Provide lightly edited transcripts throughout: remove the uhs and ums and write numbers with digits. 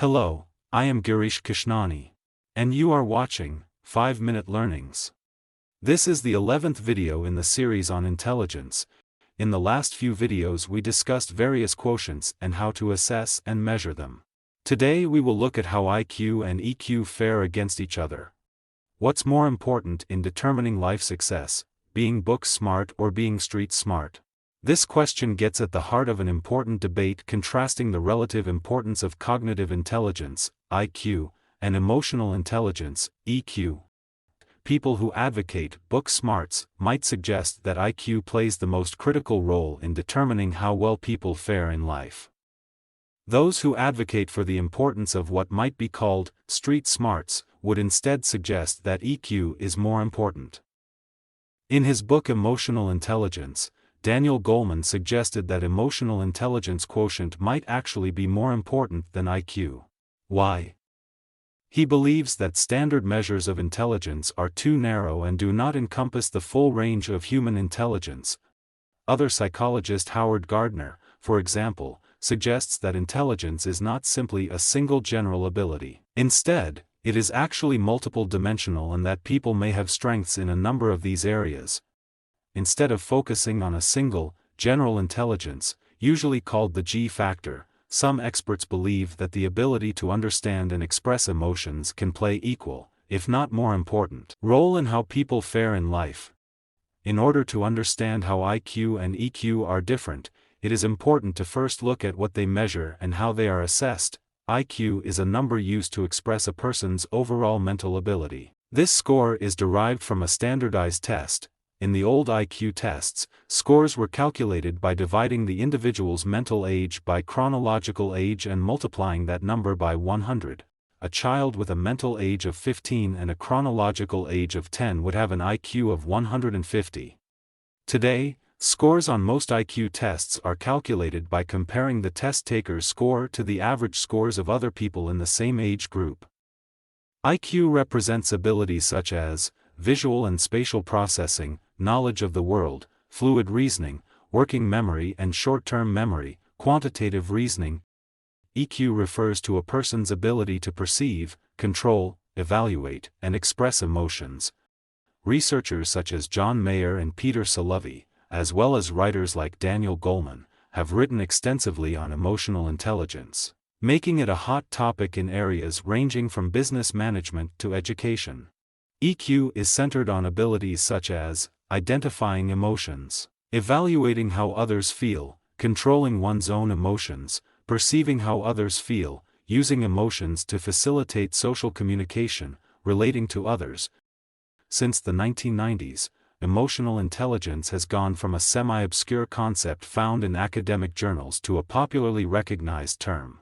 Hello, I am Girish Krishnani. And you are watching 5-Minute Learnings. This is the 11th video in the series on intelligence. In the last few videos we discussed various quotients and how to assess and measure them. Today we will look at how IQ and EQ fare against each other. What's more important in determining life success, being book smart or being street smart? This question gets at the heart of an important debate contrasting the relative importance of cognitive intelligence, IQ, and emotional intelligence, EQ. People who advocate book smarts might suggest that IQ plays the most critical role in determining how well people fare in life. Those who advocate for the importance of what might be called street smarts would instead suggest that EQ is more important. In his book Emotional Intelligence, Daniel Goleman suggested that emotional intelligence quotient might actually be more important than IQ. Why? He believes that standard measures of intelligence are too narrow and do not encompass the full range of human intelligence. Other psychologist Howard Gardner, for example, suggests that intelligence is not simply a single general ability. Instead, it is actually multiple dimensional and that people may have strengths in a number of these areas. Instead of focusing on a single, general intelligence, usually called the G factor, some experts believe that the ability to understand and express emotions can play equal, if not more important, role in how people fare in life. In order to understand how IQ and EQ are different, it is important to first look at what they measure and how they are assessed. IQ is a number used to express a person's overall mental ability. This score is derived from a standardized test. In the old IQ tests, scores were calculated by dividing the individual's mental age by chronological age and multiplying that number by 100. A child with a mental age of 15 and a chronological age of 10 would have an IQ of 150. Today, scores on most IQ tests are calculated by comparing the test taker's score to the average scores of other people in the same age group. IQ represents abilities such as visual and spatial processing, knowledge of the world, fluid reasoning, working memory and short-term memory, quantitative reasoning. EQ refers to a person's ability to perceive, control, evaluate, and express emotions. Researchers such as John Mayer and Peter Salovey, as well as writers like Daniel Goleman, have written extensively on emotional intelligence, making it a hot topic in areas ranging from business management to education. EQ is centered on abilities such as identifying emotions, evaluating how others feel, controlling one's own emotions, perceiving how others feel, using emotions to facilitate social communication, relating to others. Since the 1990s, emotional intelligence has gone from a semi-obscure concept found in academic journals to a popularly recognized term.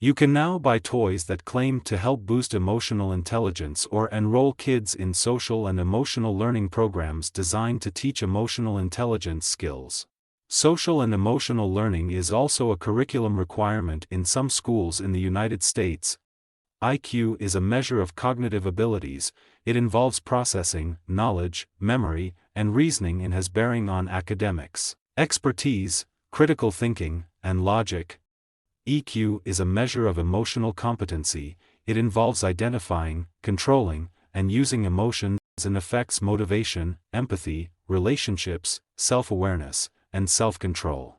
You can now buy toys that claim to help boost emotional intelligence or enroll kids in social and emotional learning programs designed to teach emotional intelligence skills. Social and emotional learning is also a curriculum requirement in some schools in the United States. IQ is a measure of cognitive abilities. It involves processing, knowledge, memory, and reasoning and has bearing on academics, expertise, critical thinking, and logic. EQ is a measure of emotional competency. It involves identifying, controlling, and using emotions and affects motivation, empathy, relationships, self-awareness, and self-control.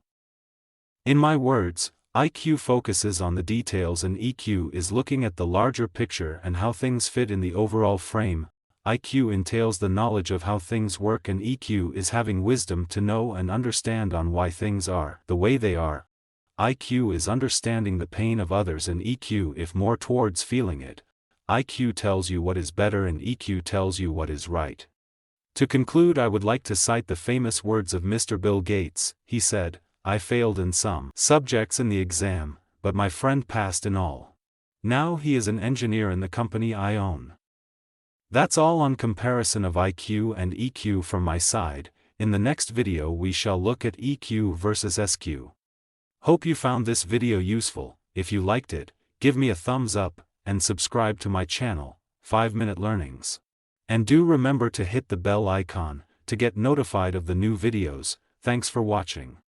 In my words, IQ focuses on the details and EQ is looking at the larger picture and how things fit in the overall frame. IQ entails the knowledge of how things work and EQ is having wisdom to know and understand on why things are the way they are. IQ is understanding the pain of others and EQ if more towards feeling it. IQ tells you what is better and EQ tells you what is right. To conclude, I would like to cite the famous words of Mr. Bill Gates. He said, "I failed in some subjects in the exam, but my friend passed in all. Now he is an engineer in the company I own." That's all on comparison of IQ and EQ from my side. In the next video we shall look at EQ versus SQ. Hope you found this video useful. If you liked it, give me a thumbs up, and subscribe to my channel, 5-Minute Learnings. And do remember to hit the bell icon, to get notified of the new videos. Thanks for watching.